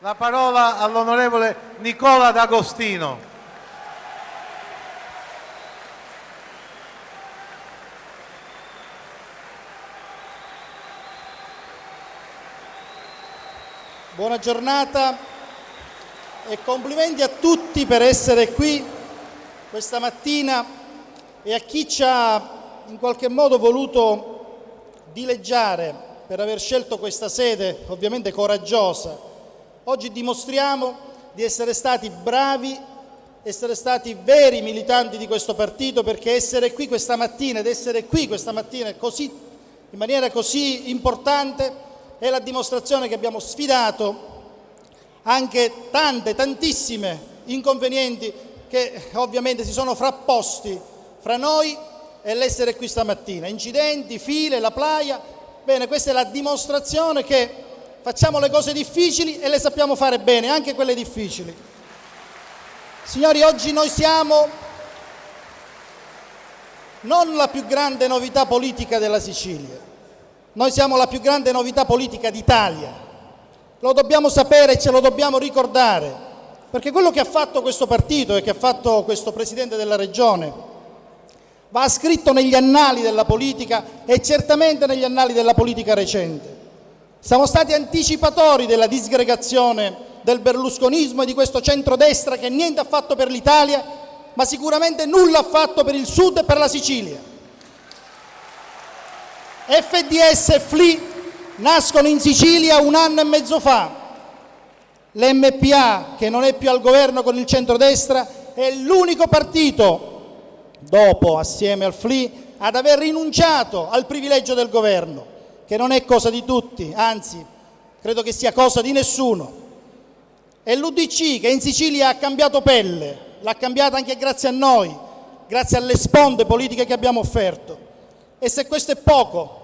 La parola all'onorevole Nicola D'Agostino. Buona giornata e complimenti a tutti per essere qui questa mattina e a chi ci ha in qualche modo voluto dileggiare per aver scelto questa sede, ovviamente coraggiosa. Oggi dimostriamo di essere stati bravi, essere stati veri militanti di questo partito, perché essere qui questa mattina ed essere qui questa mattina così, in maniera così importante è la dimostrazione che abbiamo sfidato anche tantissime inconvenienti che ovviamente si sono frapposti fra noi e l'essere qui stamattina. Incidenti, file, la playa. Bene, questa è la dimostrazione che facciamo le cose difficili e le sappiamo fare bene, anche quelle difficili. Signori, oggi noi siamo non la più grande novità politica della Sicilia. Noi siamo la più grande novità politica d'Italia, lo dobbiamo sapere e ce lo dobbiamo ricordare, perché quello che ha fatto questo partito e che ha fatto questo Presidente della Regione va scritto negli annali della politica e certamente negli annali della politica recente. Siamo stati anticipatori della disgregazione del berlusconismo e di questo centrodestra che niente ha fatto per l'Italia, ma sicuramente nulla ha fatto per il Sud e per la Sicilia. FDS e FLI nascono in Sicilia 1 anno e mezzo fa. L'MPA, che non è più al governo con il centrodestra, è l'unico partito, dopo, assieme al FLI, ad aver rinunciato al privilegio del governo, che non è cosa di tutti, anzi, credo che sia cosa di nessuno. E l'UDC, che in Sicilia ha cambiato pelle, l'ha cambiata anche grazie a noi, grazie alle sponde politiche che abbiamo offerto. E se questo è poco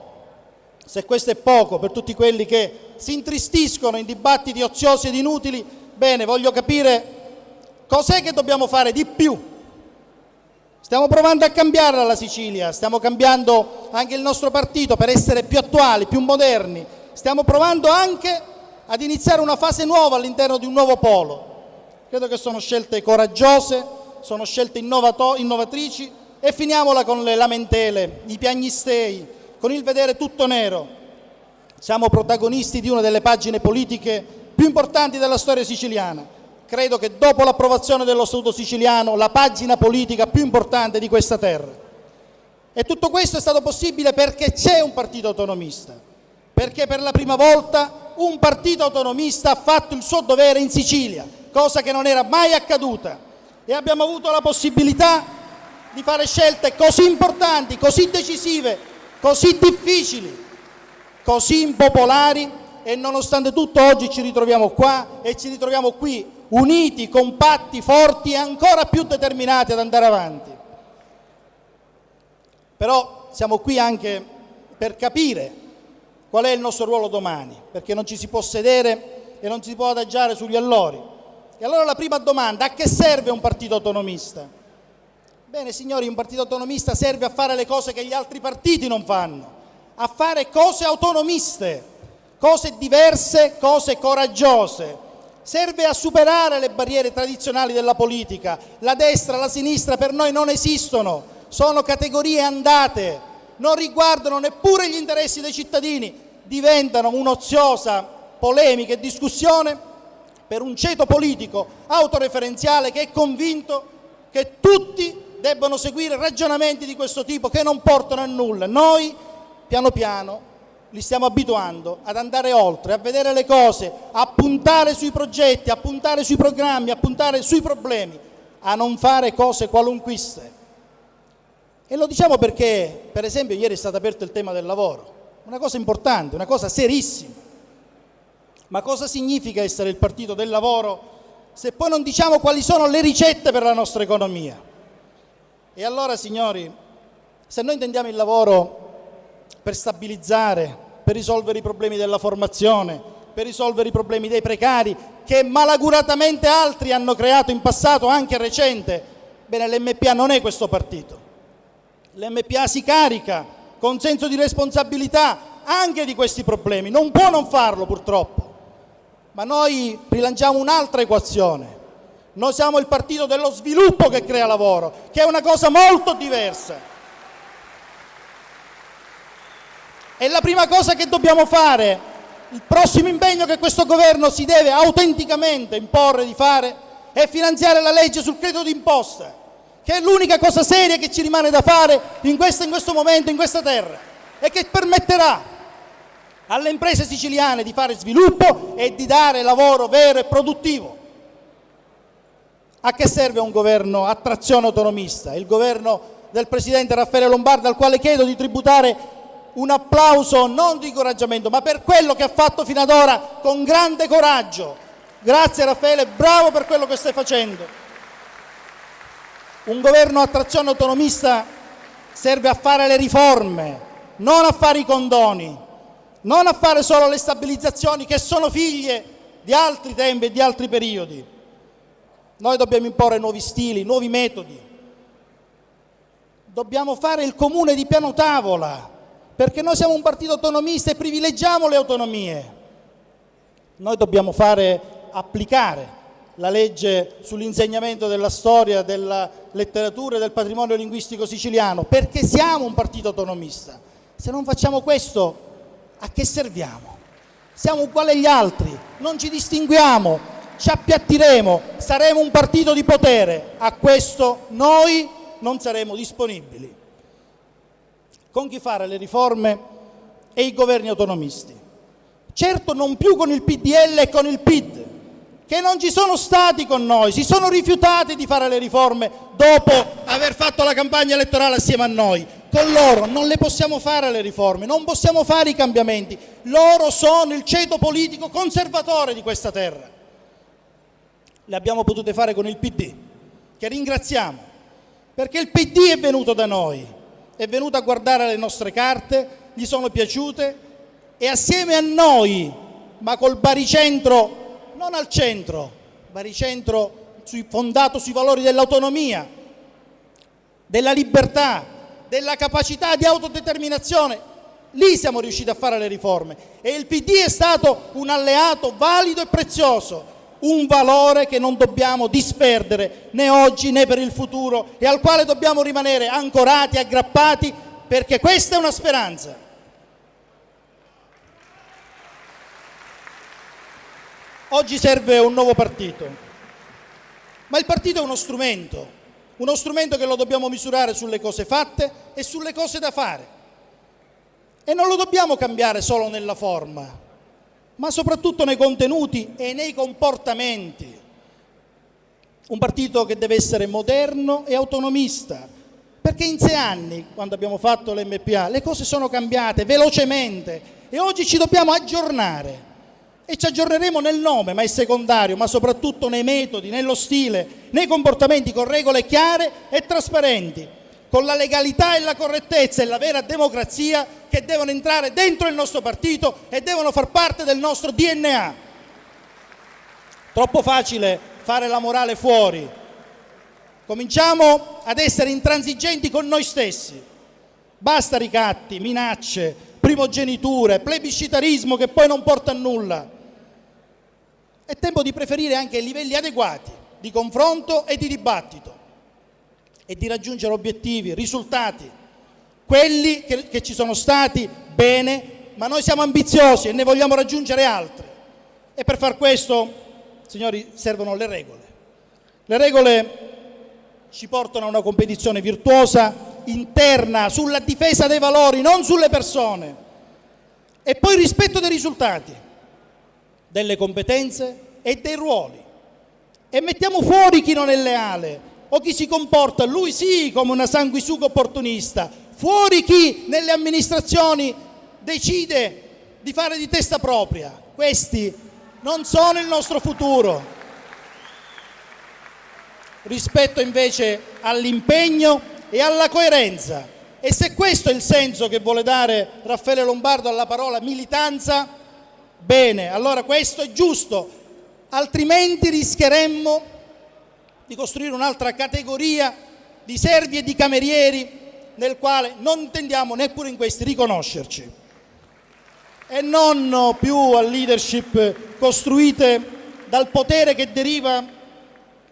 per tutti quelli che si intristiscono in dibattiti oziosi ed inutili, bene, voglio capire cos'è che dobbiamo fare di più. Stiamo provando a cambiare la Sicilia, stiamo cambiando anche il nostro partito per essere più attuali, più moderni, stiamo provando anche ad iniziare una fase nuova all'interno di un nuovo polo. Credo che sono scelte coraggiose, sono scelte innovatrici. E finiamola con le lamentele, i piagnistei, con il vedere tutto nero. Siamo protagonisti di una delle pagine politiche più importanti della storia siciliana. Credo che dopo l'approvazione dello Statuto siciliano, la pagina politica più importante di questa terra. E tutto questo è stato possibile perché c'è un partito autonomista, perché per la prima volta un partito autonomista ha fatto il suo dovere in Sicilia, cosa che non era mai accaduta. E abbiamo avuto la possibilità di fare scelte così importanti, così decisive, così difficili, così impopolari e nonostante tutto oggi ci ritroviamo qua e ci ritroviamo qui uniti, compatti, forti e ancora più determinati ad andare avanti. Però siamo qui anche per capire qual è il nostro ruolo domani, perché non ci si può sedere e non ci si può adagiare sugli allori. E allora la prima domanda: a che serve un partito autonomista? Bene signori, un partito autonomista serve a fare le cose che gli altri partiti non fanno, a fare cose autonomiste, cose diverse, cose coraggiose. Serve a superare le barriere tradizionali della politica. La destra, la sinistra per noi non esistono, sono categorie andate, non riguardano neppure gli interessi dei cittadini, diventano un'oziosa polemica e discussione per un ceto politico autoreferenziale che è convinto che tutti debbono seguire ragionamenti di questo tipo che non portano a nulla. Noi piano piano li stiamo abituando ad andare oltre, a vedere le cose, a puntare sui progetti, a puntare sui programmi, a puntare sui problemi, a non fare cose qualunquiste. E lo diciamo perché, per esempio, ieri è stato aperto il tema del lavoro, una cosa importante, una cosa serissima. Ma cosa significa essere il partito del lavoro se poi non diciamo quali sono le ricette per la nostra economia? E allora, signori, se noi intendiamo il lavoro per stabilizzare, per risolvere i problemi della formazione, per risolvere i problemi dei precari, che malaguratamente altri hanno creato in passato, anche recente, bene, l'MPA non è questo partito. L'MPA si carica con senso di responsabilità anche di questi problemi, non può non farlo purtroppo, ma noi rilanciamo un'altra equazione. Noi siamo il partito dello sviluppo che crea lavoro, che è una cosa molto diversa. E la prima cosa che dobbiamo fare, il prossimo impegno che questo governo si deve autenticamente imporre di fare, è finanziare la legge sul credito d'imposta, che è l'unica cosa seria che ci rimane da fare in questo momento, in questa terra, e che permetterà alle imprese siciliane di fare sviluppo e di dare lavoro vero e produttivo. A che serve un governo a trazione autonomista? Il governo del presidente Raffaele Lombardo, al quale chiedo di tributare un applauso non di incoraggiamento, ma per quello che ha fatto fino ad ora con grande coraggio. Grazie Raffaele, bravo per quello che stai facendo. Un governo a trazione autonomista serve a fare le riforme, non a fare i condoni, non a fare solo le stabilizzazioni che sono figlie di altri tempi e di altri periodi. Noi dobbiamo imporre nuovi stili, nuovi metodi. Dobbiamo fare il comune di piano tavola, perché noi siamo un partito autonomista e privilegiamo le autonomie. Noi dobbiamo applicare la legge sull'insegnamento della storia, della letteratura e del patrimonio linguistico siciliano, perché siamo un partito autonomista. Se non facciamo questo, a che serviamo? Siamo uguali agli altri, non ci distinguiamo, ci appiattiremo, saremo un partito di potere. A questo noi non saremo disponibili. Con chi fare le riforme e i governi autonomisti? Certo non più con il PDL e con il PID, che non ci sono stati con noi, si sono rifiutati di fare le riforme dopo aver fatto la campagna elettorale assieme a noi. Con loro non le possiamo fare le riforme, non possiamo fare i cambiamenti. Loro sono il ceto politico conservatore di questa terra. Le abbiamo potute fare con il PD, che ringraziamo, perché il PD è venuto da noi, è venuto a guardare le nostre carte, gli sono piaciute e assieme a noi, ma col baricentro, non al centro, baricentro fondato sui valori dell'autonomia, della libertà, della capacità di autodeterminazione, lì siamo riusciti a fare le riforme e il PD è stato un alleato valido e prezioso, un valore che non dobbiamo disperdere né oggi né per il futuro e al quale dobbiamo rimanere ancorati, aggrappati, perché questa è una speranza. Oggi serve un nuovo partito, ma il partito è uno strumento che lo dobbiamo misurare sulle cose fatte e sulle cose da fare. E non lo dobbiamo cambiare solo nella forma, ma soprattutto nei contenuti e nei comportamenti. Un partito che deve essere moderno e autonomista, perché in 6 anni, quando abbiamo fatto l'MPA, le cose sono cambiate velocemente e oggi ci dobbiamo aggiornare. E ci aggiorneremo nel nome, ma è secondario, ma soprattutto nei metodi, nello stile, nei comportamenti, con regole chiare e trasparenti, con la legalità e la correttezza e la vera democrazia che devono entrare dentro il nostro partito e devono far parte del nostro DNA. Troppo facile fare la morale fuori. Cominciamo ad essere intransigenti con noi stessi. Basta ricatti, minacce, primogeniture, plebiscitarismo che poi non porta a nulla. È tempo di preferire anche livelli adeguati di confronto e di dibattito e di raggiungere obiettivi, risultati, quelli che ci sono stati, bene, ma noi siamo ambiziosi e ne vogliamo raggiungere altri. E per far questo, signori, servono le regole. Le regole ci portano a una competizione virtuosa, interna, sulla difesa dei valori, non sulle persone. E poi il rispetto dei risultati, delle competenze e dei ruoli. E mettiamo fuori chi non è leale o chi si comporta, lui sì, come una sanguisuga opportunista. Fuori chi nelle amministrazioni decide di fare di testa propria. Questi non sono il nostro futuro. Rispetto invece all'impegno e alla coerenza. E se questo è il senso che vuole dare Raffaele Lombardo alla parola militanza, bene, allora questo è giusto, altrimenti rischieremmo di costruire un'altra categoria di servi e di camerieri nel quale non intendiamo neppure in questi riconoscerci. e non più a leadership costruite dal potere che deriva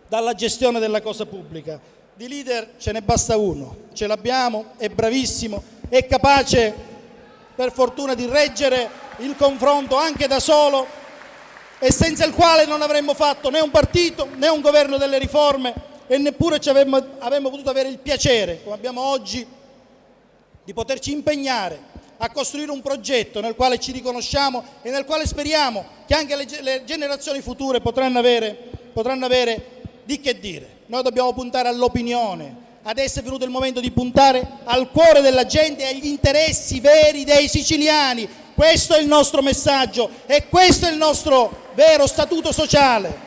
dalla gestione della cosa pubblica. Di leader ce ne basta uno, ce l'abbiamo, è bravissimo, è capace per fortuna di reggere il confronto anche da solo e senza il quale non avremmo fatto né un partito né un governo delle riforme e neppure avremmo potuto avere il piacere, come abbiamo oggi, di poterci impegnare a costruire un progetto nel quale ci riconosciamo e nel quale speriamo che anche le generazioni future potranno avere di che dire. Noi dobbiamo puntare all'opinione, adesso è venuto il momento di puntare al cuore della gente e agli interessi veri dei siciliani. Questo è il nostro messaggio e questo è il nostro vero statuto sociale.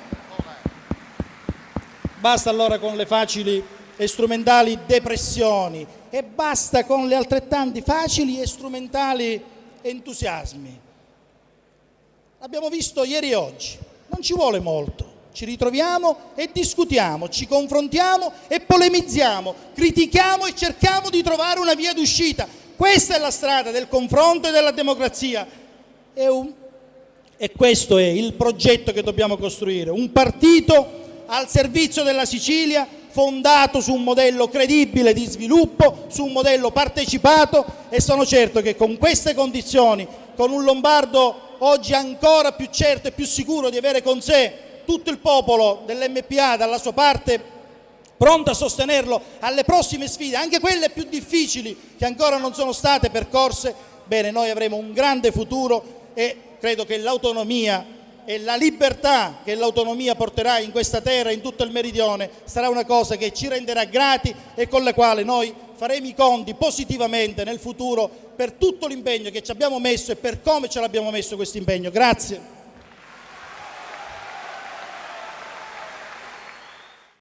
Basta allora con le facili e strumentali depressioni e basta con le altrettanti facili e strumentali entusiasmi. L'abbiamo visto ieri e oggi, non ci vuole molto. Ci ritroviamo e discutiamo, ci confrontiamo e polemizziamo, critichiamo e cerchiamo di trovare una via d'uscita. Questa è la strada del confronto e della democrazia. E questo è il progetto che dobbiamo costruire, un partito al servizio della Sicilia, fondato su un modello credibile di sviluppo, su un modello partecipato, e sono certo che con queste condizioni, con un lombardo oggi ancora più certo e più sicuro di avere con sé tutto il popolo dell'MPA dalla sua parte, pronto a sostenerlo alle prossime sfide, anche quelle più difficili che ancora non sono state percorse, bene, noi avremo un grande futuro e credo che l'autonomia e la libertà che l'autonomia porterà in questa terra, in tutto il meridione, sarà una cosa che ci renderà grati e con la quale noi faremo i conti positivamente nel futuro per tutto l'impegno che ci abbiamo messo e per come ce l'abbiamo messo questo impegno. Grazie.